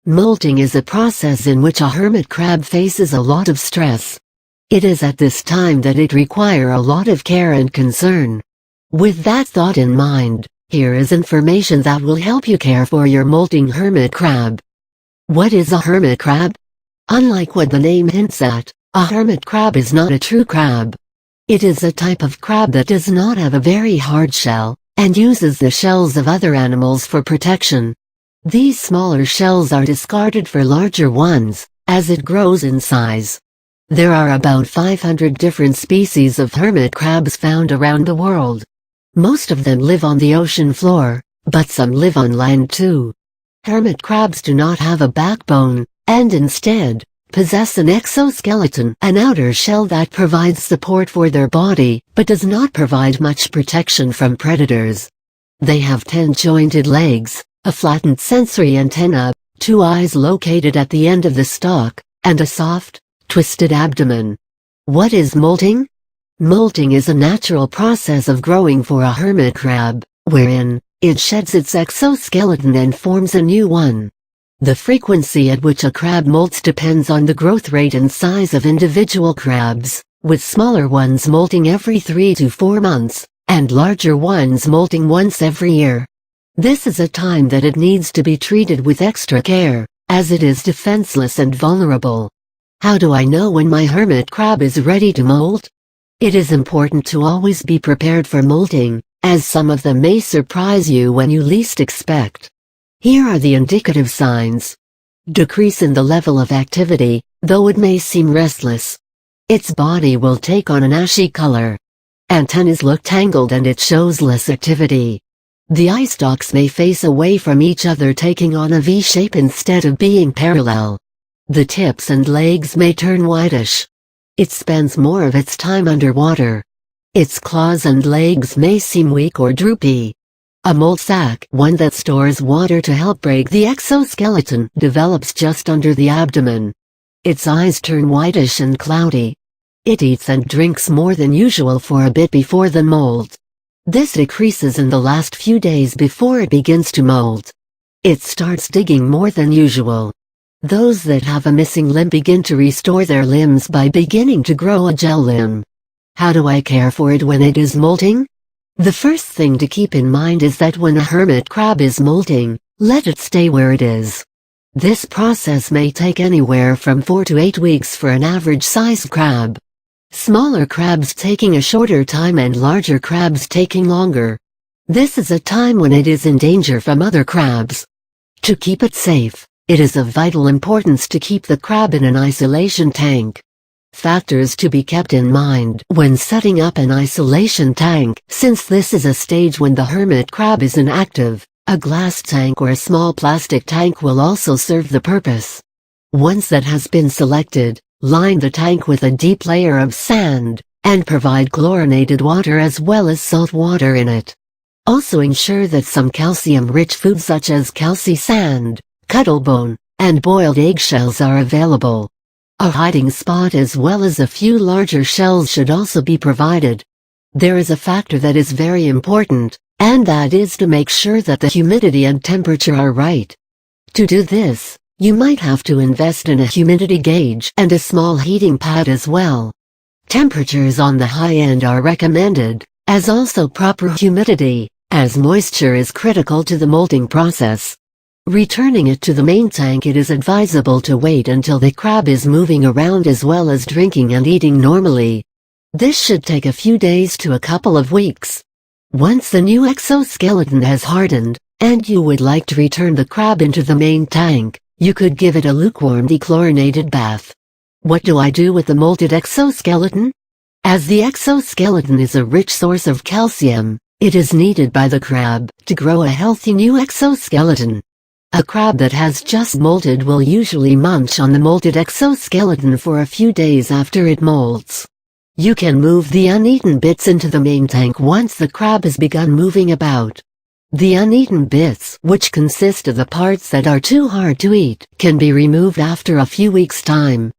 Molting is a process in which a hermit crab faces a lot of stress. It is at this time that it requires a lot of care and concern. With that thought in mind, here is information that will help you care for your molting hermit crab. What is a hermit crab? Unlike what the name hints at, a hermit crab is not a true crab. It is a type of crab that does not have a very hard shell, and uses the shells of other animals for protection. These smaller shells are discarded for larger ones, as it grows in size. There are about 500 different species of hermit crabs found around the world. Most of them live on the ocean floor, but some live on land too. Hermit crabs do not have a backbone, and instead, possess an exoskeleton, an outer shell that provides support for their body, but does not provide much protection from predators. They have 10 jointed legs, a flattened sensory antenna, 2 eyes located at the end of the stalk, and a soft, twisted abdomen. What is molting? Molting is a natural process of growing for a hermit crab, wherein it sheds its exoskeleton and forms a new one. The frequency at which a crab molts depends on the growth rate and size of individual crabs, with smaller ones molting every 3 to 4 months, and larger ones molting once every year. This is a time that it needs to be treated with extra care, as it is defenseless and vulnerable. How do I know when my hermit crab is ready to molt? It is important to always be prepared for molting, as some of them may surprise you when you least expect. Here are the indicative signs. Decrease in the level of activity, though it may seem restless. Its body will take on an ashy color. Antennas look tangled and it shows less activity. The eye stalks may face away from each other, taking on a V shape instead of being parallel. The tips and legs may turn whitish. It spends more of its time underwater. Its claws and legs may seem weak or droopy. A molt sac, one that stores water to help break the exoskeleton, develops just under the abdomen. Its eyes turn whitish and cloudy. It eats and drinks more than usual for a bit before the molt. This decreases in the last few days before it begins to molt. It starts digging more than usual. Those that have a missing limb begin to restore their limbs by beginning to grow a gel limb. How do I care for it when it is molting? The first thing to keep in mind is that when a hermit crab is molting, let it stay where it is. This process may take anywhere from 4 to 8 weeks for an average-sized crab. Smaller crabs taking a shorter time and larger crabs taking longer. This is a time when it is in danger from other crabs. To keep it safe, it is of vital importance to keep the crab in an isolation tank. Factors to be kept in mind when setting up an isolation tank. Since this is a stage when the hermit crab is inactive, a glass tank or a small plastic tank will also serve the purpose. Once that has been selected, line the tank with a deep layer of sand, and provide chlorinated water as well as salt water in it. Also ensure that some calcium-rich foods such as calci sand, cuttlebone, and boiled eggshells are available. A hiding spot as well as a few larger shells should also be provided. There is a factor that is very important, and that is to make sure that the humidity and temperature are right. To do this, you might have to invest in a humidity gauge and a small heating pad as well. Temperatures on the high end are recommended, as also proper humidity, as moisture is critical to the molting process. Returning it to the main tank, it is advisable to wait until the crab is moving around as well as drinking and eating normally. This should take a few days to a couple of weeks. Once the new exoskeleton has hardened, and you would like to return the crab into the main tank, you could give it a lukewarm dechlorinated bath. What do I do with the molted exoskeleton? As the exoskeleton is a rich source of calcium, it is needed by the crab to grow a healthy new exoskeleton. A crab that has just molted will usually munch on the molted exoskeleton for a few days after it molts. You can move the uneaten bits into the main tank once the crab has begun moving about. The uneaten bits, which consist of the parts that are too hard to eat, can be removed after a few weeks' time.